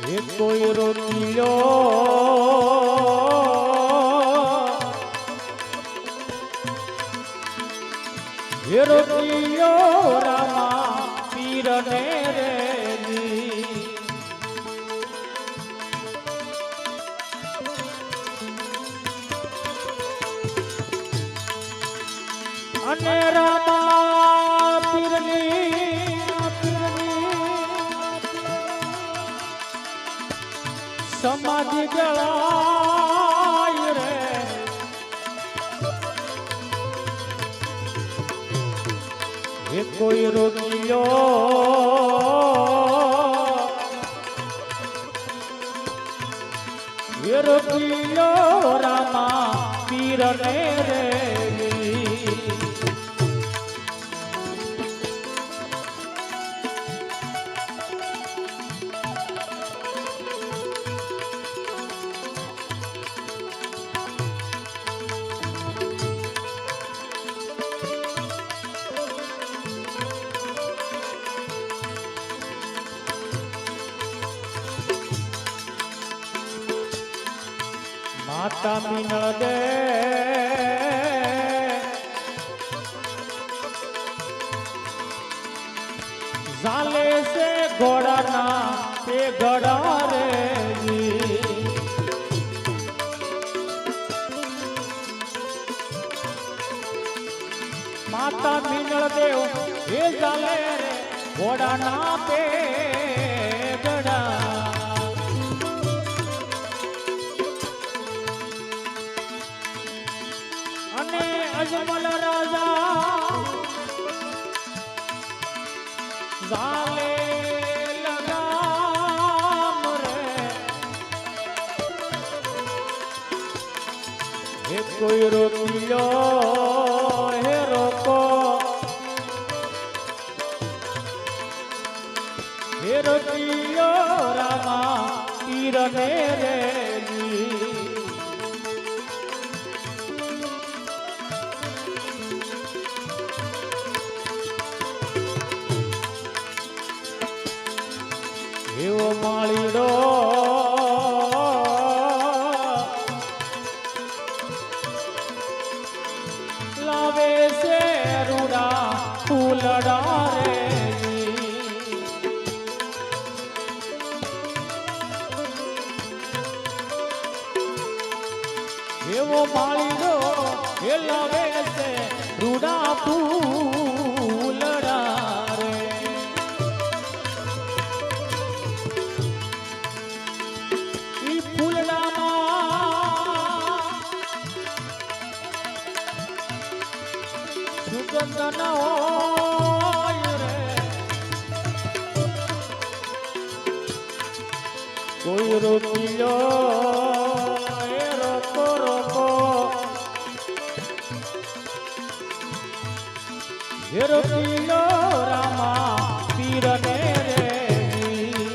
એ કોઈ રોકીલો એ રોકીયો રામા પીરને રેલી અને રામા પીરની સમાધિ જળાય રે એ કોઈ રોકીયો એ રોકીયો રામા પીરને રેલી માતા મીનળ દે ઝાલે સે ઘોડાના તે ગડા રે માતા મીનળ દેવ એ ઝાલે રે ઘોડાના તે ગડા અજમલ રાજા ઝાલે લગામ રે હે કોઈ રોકીયો હે રોકો હે રોકીયો રામા પીરને રેલી એવો માળીડો લાવે છે રૂડા ફૂલડા રે એવો માળીડો એ લાવે છે રૂડા ફૂલડા રે સુગંધ હોય રે કોઈ રોકીયો એ રોકો રોકો એ રોકીયો રામા પીરને રેલી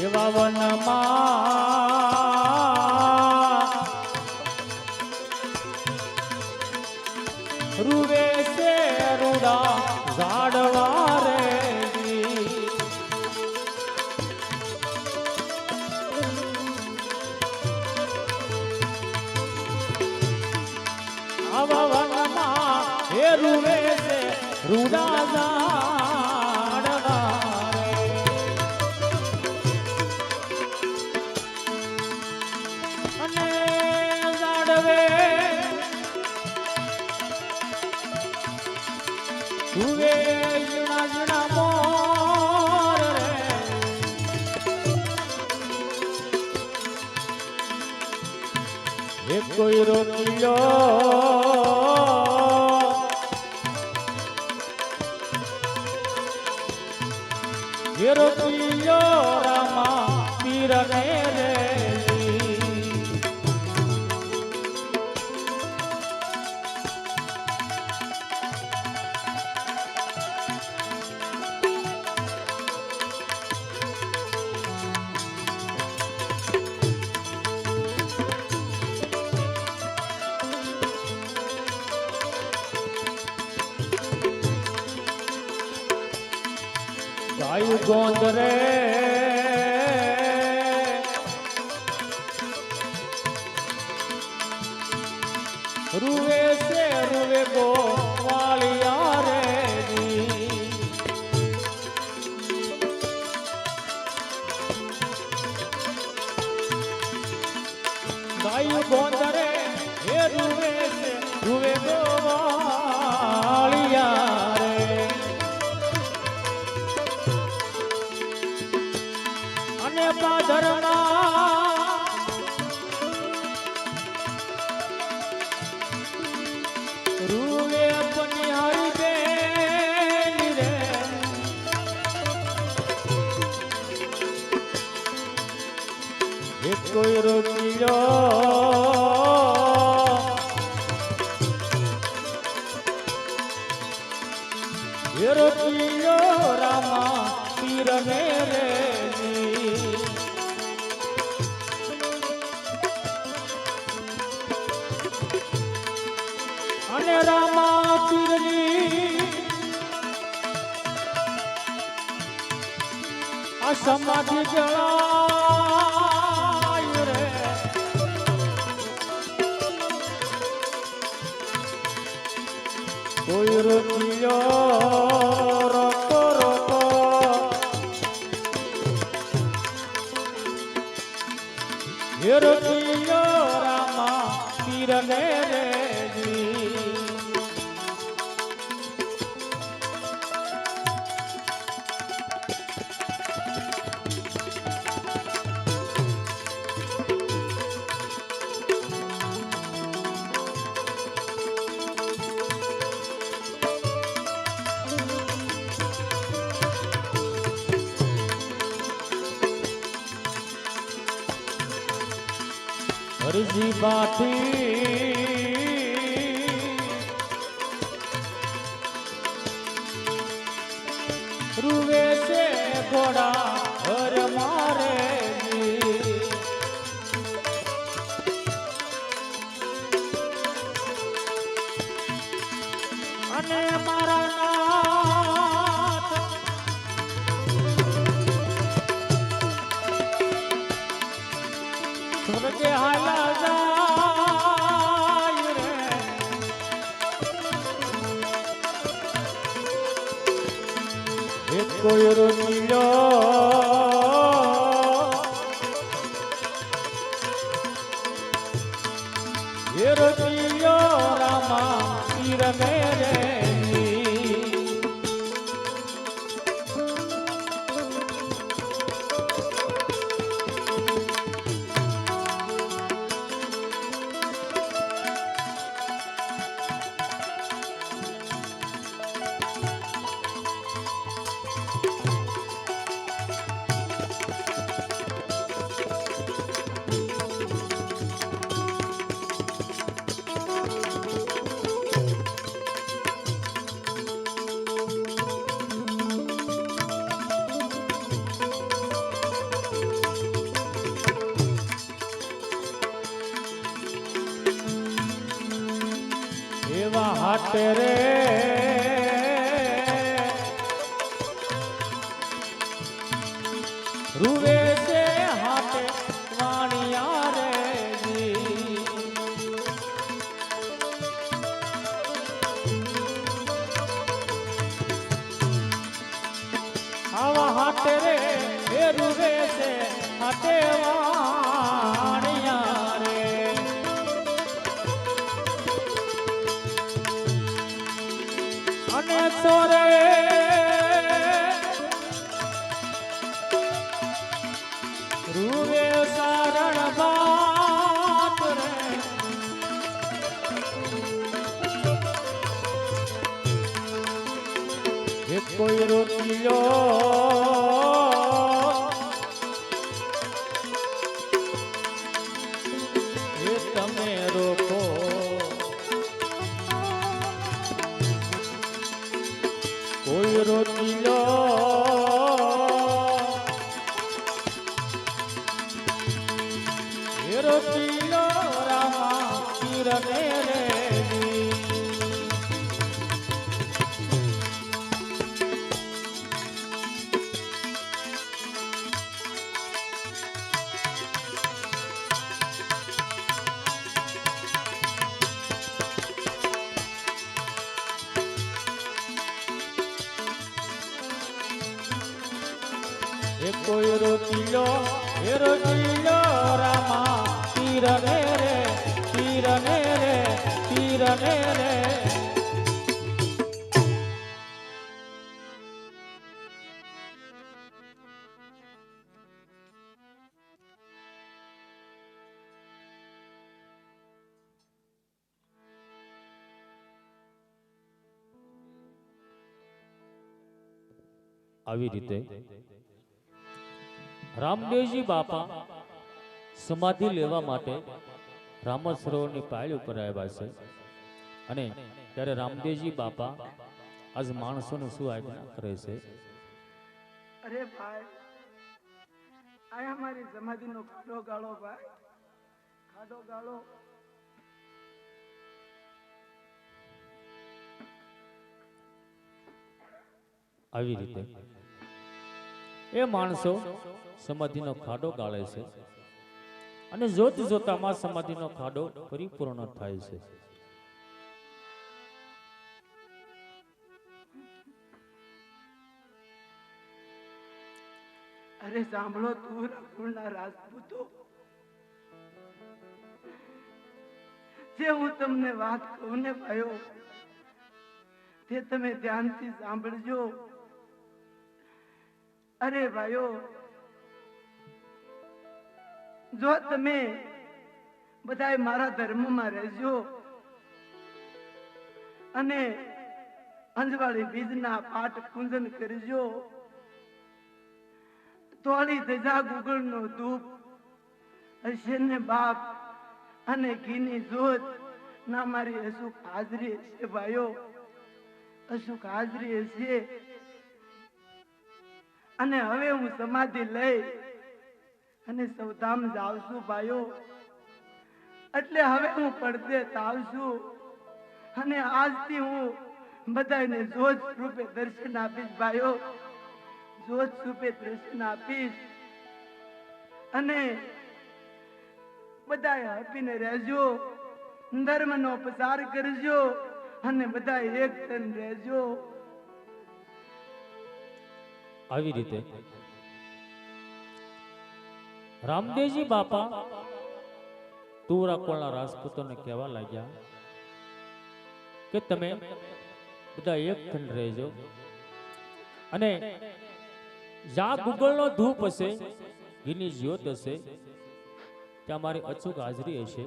એવા વનમાં રૂવે છે રૂડા ઝાડવા રે આવા વનમાં એ રૂવે છે રૂડા ઝાડવા હુવે જીણા જીણા મોર રે એ કોઈ રોકીયો હેરો પિયો રામા પીર ને રે ગાયું ગોંદ રે રૂવે છે રૂવે ગોવાળિયા રે ગાયું ગોંદ રે હે રૂવે છે રૂવે ગોવાળિયા રે અને પાધરના રૂવે પનિહારી બેન રે એક કોઈ રોકિયો એ રોકિયો રામા પીર ને રે અને રામા પીરની આ સમાધિ જળાય રે કોઈ રોકિયો રોકો રોકો હે રોકિયો રામા પીર ને રે હરજી બાઠી રૂવે છે ઘોડા હર મારે અને મારા નાથ સ્વર્ગે હાલા જાય રે એક કોઈ રોકિયો એ રોકિયો રામા પીર ને રે એવા હાટે રે રૂવે છે હાટે વાણિયા રે આવા હાટે રે એ રૂવે છે હાટે વાણિયા રે અને સોરે રૂવે સારણ બાપ રે એક કોઈ રોકિયો એ કોઈ રોકીલો એ રોકીલો રામા તીરને રે તીરને રે તીરને રે. આવી રીતે રામદેવજી બાપા સમાધિ લેવા માટે રામદ સરોવરની પાળી ઉપર આવ્યા છે. અને ત્યારે રામદેવજી બાપા આજ માણસોને શું આજ્ઞા કરે છે? અરે ભાઈ, આ અમારી સમાધિનો ખાડો ગાળો ભાઈ, ખાડો ગાળો. આવી રીતે એ માણસો સમાધિનો ખાડો ગાળે છે અને જોત જોતામાં સમાધિનો ખાડો પરિપૂર્ણ થાય છે. અરે સાંભળો તું રઘુના રાજપૂતો, જે હું તમને વાત કહું ને ભાઈઓ, તે તમે ધ્યાનથી સાંભળજો. અરે ભાઈઓ, જો તમે બધાય મારા ધર્મમાં રહેજો અને અંજવાળી બીજના પાઠ પૂજન કરજો, તોળી ધજા ગુગળનો ધૂપ હશે ને બાપ અને ઘીની જોત ના મારી અશુક હાજરી હશે ભાઈઓ, અશુક હાજરી હશે. અને હવે હું સમાધિ લઈ અને સૌધામ જાઉં છું ભાઈઓ. એટલે હવે હું પડદે તાવશું અને આજથી હું બધાને જોત રૂપે દર્શન આપીશ ભાઈઓ, જોત રૂપે દર્શન આપીશ. અને બધાએ હપીને રહેજો, ધર્મનો પ્રચાર કરજો અને બધા એક તન રહેજો. આવી રીતે રામદેવજી બાપા તુરાકોળના રાજપૂતોને કહેવા લાગ્યા કે તમે બધા એક થન રહેજો અને જ્યાં ગુગળનો ધૂપ હશે, ઘીની જ્યોત હશે, ત્યાં મારી અચૂક હાજરી હશે.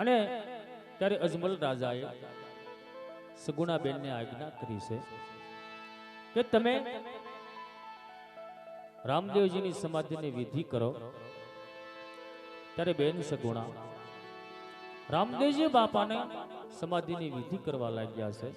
અને ત્યારે અજમલ રાજાએ સગુણાબેનને આજ્ઞા કરી છે કે તમે રામદેવજીની સમાધિની વિધિ કરો. ત્યારે બેન સગુણા રામદેવજી બાપાને સમાધિની વિધિ કરવા લાગ્યા છે.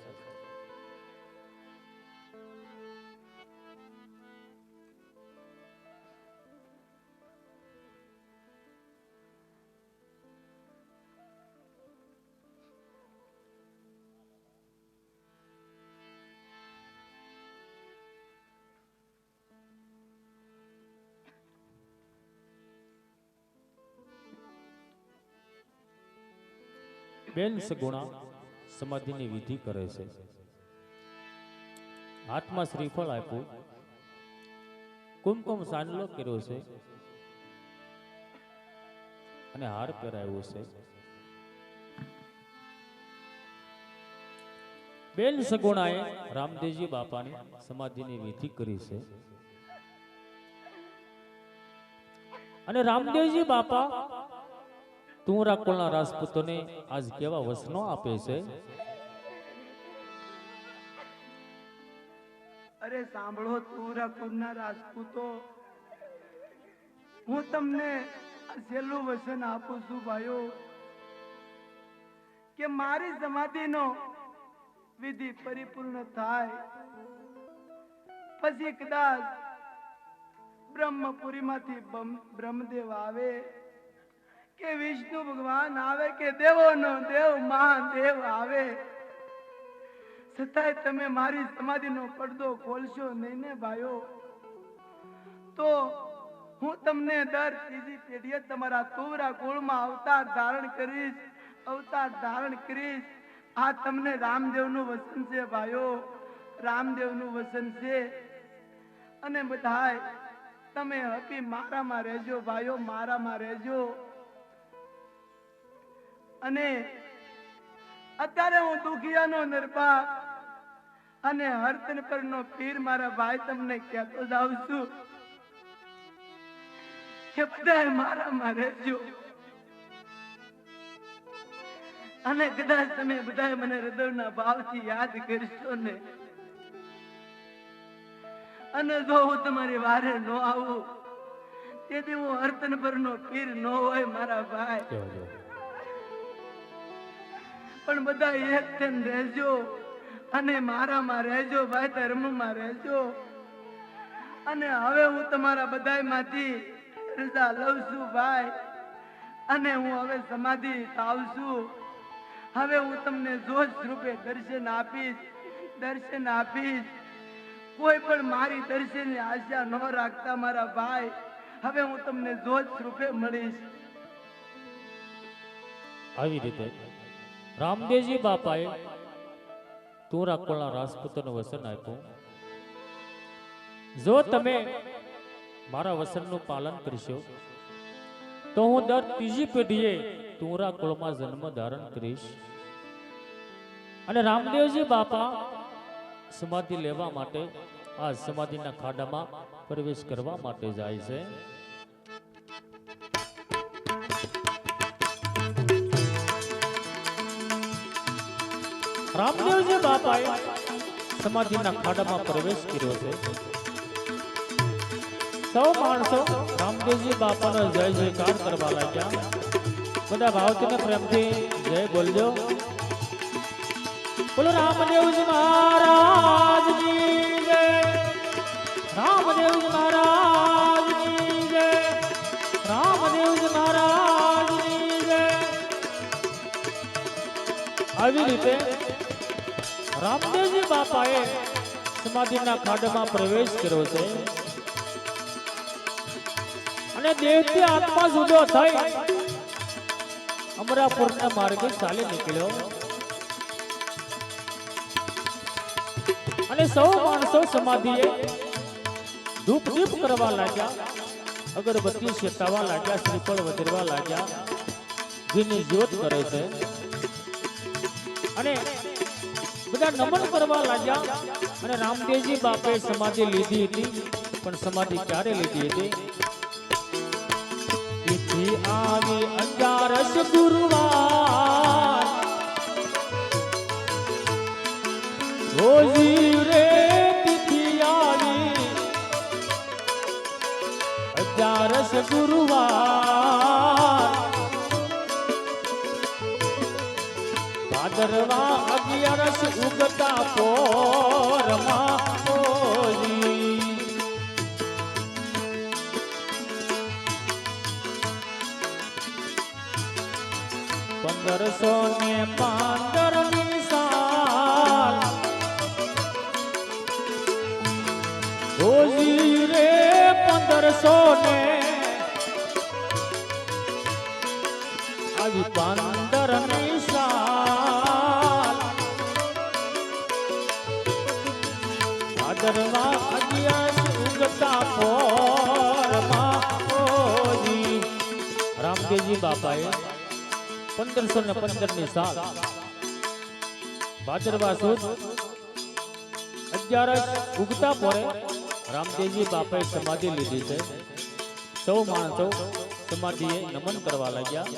બેન સગુણા સમાધિની વિધિ કરે છે. હાથમાં શ્રીફળ આપ્યું, કુમકુમ સાંડલો કર્યો છે અને હાર પહેરાવ્યો છે. બેન સગુણાએ રામદેવજી બાપાની સમાધિની વિધિ કરી છે. અને રામદેવજી બાપા તુરાકોળના રાજપૂતોને આજ કેવા વચનો આપે છે? અરે સાંભળો તુરાકોળના રાજપૂતો, હું તમને આ છેલ્લું વચન આપું છું ભાઈઓ કે મારી સમાધિનો વિધિ પરિપૂર્ણ થાય પછી કદાચ બ્રહ્મપુરીમાંથી બ્રહ્મદેવ આવે કે વિષ્ણુ ભગવાન આવે કે દેવોનો દેવ મહાદેવ આવે, છતાંય તમે મારી સમાધિનો પડદો ખોલશો નહીં ને ભાઈઓ, તો હું તમને દર ત્રીજી પેઢીએ તમારા તુવરા કુળમાં અવતાર ધારણ કરીશ, અવતાર ધારણ કરીશ. આ તમને રામદેવનું વચન છે ભાઈઓ, રામદેવનું વચન છે. અને બધાય તમે હપી મારામાં રહેજો ભાઈઓ, મારામાં રહેજો. અને અત્યારે હું દુખિયાનો દરબાર અને હરતન પરનો પીર મારા ભાઈ તમને કહેતો જાઉં છું કે બધાય મારામાં રહેજો. અને કદાચ તમે બધાય મને હૃદયના ભાવથી યાદ કરશો ને, અને જો હું તમારી વારે ન આવું તેથી હું હરતન પરનો પીર ન હોય મારા ભાઈ, પણ બધા એક થઈને રહેજો અને મારામાં રહેજો ભાઈ, ધર્મમાં રહેજો. અને હવે હું તમારા બધાયમાંથી રજા લઉં છું ભાઈ, અને હું હવે સમાધિ થાવ છું. હવે હું તમને જોશ રૂપે દર્શન આપીશ. કોઈ પણ મારી દર્શનની આશા ન રાખતા મારા ભાઈ, હવે હું તમને જોશ રૂપે મળીશ. આવી રીતે રામદેવજી બાપાએ તોરાકોળના રાજપૂતોને વચન આપ્યું, જો તમે મારા વચનનું પાલન કરશો તો હું દર ત્રીજી પેઢીએ તોરાકોળમાં જન્મ ધારણ કરીશ. અને રામદેવજી બાપા સમાધિ લેવા માટે આ સમાધિના ખાડામાં પ્રવેશ કરવા માટે જાય છે. રામદેવજી બાપાએ સમાધિના ખાડામાં પ્રવેશ કર્યો છે. સૌ માણસો રામદેવજી બાપાનો જય જયકાર કરવા લાગ્યા. બધા ભાવથી ને પ્રેમથી જય બોલજો. બોલો રામદેવજી મહારાજની જય, રામદેવજી મહારાજની જય, રામદેવજી મહારાજની જય. આવી રીતે રામદેવજી બાપાએ સમાધિના ખાડામાં પ્રવેશ કર્યો છે. અને દેહથી આત્મા જુદો થઈ અમરાપુરના માર્ગે ચાલી નીકળ્યો. અને સૌ માણસો સમાધિએ ધૂપ દીપ કરવા લાગ્યા, અગરબત્તી શેકાવા લાગ્યા, શ્રીફળ વધેરવા લાગ્યા, ઘીની જ્યોત કરે છે. અને બધા નમન કરવા લાગ્યા. અને રામદેવજી બાપાએ સમાધિ લીધી હતી, પણ સમાધિ ક્યારે લીધી હતી? તિથિ આવી 11 ગુરુવાર, રોજી રે તિથિ આવી 11 ગુરુવાર, ભાદરવા 11 ઉગતા પોરમાં રોજી. 1515 સાલ રોજી રે 1500 આવી 15મી સાલ, ભાદરવા 11 ઉગતા પોરમાં રોજી. રામદેવજી બાપાએ 1515ની સાલ ભાદરવા સુદ 11 ઉગતા પોરે રામદેવજી બાપાએ સમાધિ લીધી છે. સૌ માણસો સમાધિએ નમન કરવા લાગ્યા.